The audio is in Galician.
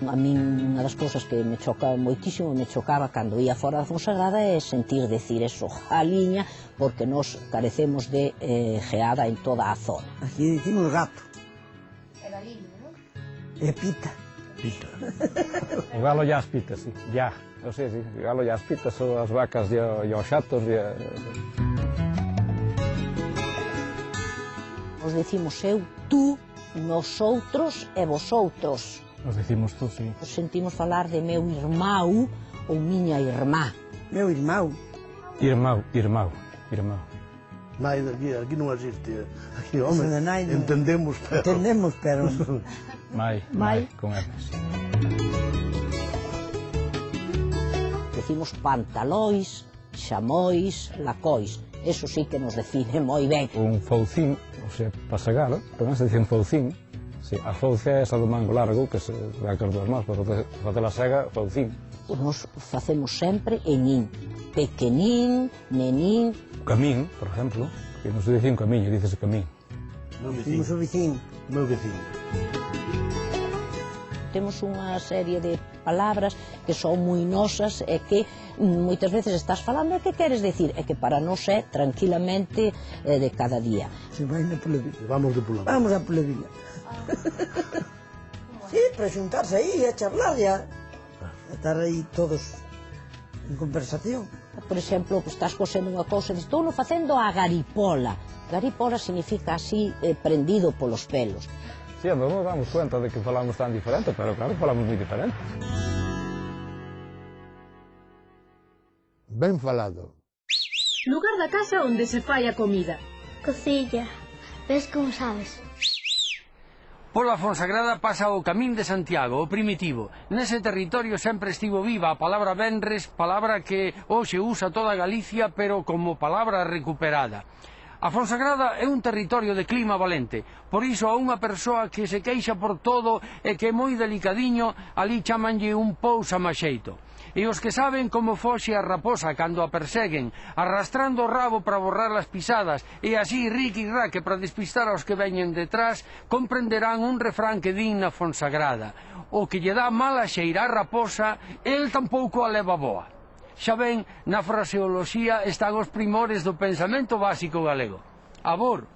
A min unha das cousas que me choca moitísimo, me chocaba cando ia fora da Fonsagrada é sentir decir eso, Galiña, porque nos carecemos de geada en toda a zona. Aquí dicimos gato. É galiña, non? E pita. Pita. O galo ya as pita, sí, ya. O sea, sí, o galo ya as pita, son as vacas e os xatos e... Nos decimos eu, tú, nosotros e vosotros. Nos decimos tú, sí. Nos sentimos falar de meu irmão ou miña irmá. Meu irmão. Irmão. Nai, aquí non existe. Aquí, home, Nai, entendemos, pero... Entendemos, pero... Mai, con Fs. Decimos pantalóis, xamóis, lacóis. Eso sí que nos define moi ben. Un foucín, o sea, para segar, tamén se dice un foucín. Sí, a fouce é esa do mango largo, que se dá as dúas mãos, para facer a sega, foucín. Nos facemos sempre en in. Pequenín, nenín. Camín, por exemplo, que non se dice un camiño, dice camín. Meu Dicimos o vecino. Meu vecino. Temos unha serie de palabras que son moi nosas e que moitas veces estás falando e que queres decir e que para nós é tranquilamente de cada día. Se vai na polavina. Vamos de polavina. Vamos a polavina. Sí, para xuntarse aí a charlar ya. A estar aí todos en conversación. Por exemplo, estás cosendo unha cousa e dices, estou facendo a garipola. Garipola significa así prendido polos pelos. Sí, non nos damos cuenta de que falamos tan diferente, pero claro, falamos moi diferente. Ben falado. Lugar da casa onde se fai a comida. Cocilla. Ves como sabes? Pola Fonsagrada pasa o Camín de Santiago, o primitivo. Nese territorio sempre estivo viva a palabra venres, palabra que hoxe usa toda Galicia, pero como palabra recuperada. A Fonsagrada é un territorio de clima valente, por iso a unha persoa que se queixa por todo e que é moi delicadiño, ali chamanlle un pousa maxeito. E os que saben como foxe a raposa cando a perseguen, arrastrando o rabo para borrar as pisadas, e así riqui raque para despistar aos que veñen detrás, comprenderán un refrán que din na Fonsagrada: o que lle dá mala xeira a raposa, el tampouco a leva boa. Xa ben, na fraseoloxía están os primores do pensamento básico galego. Abor.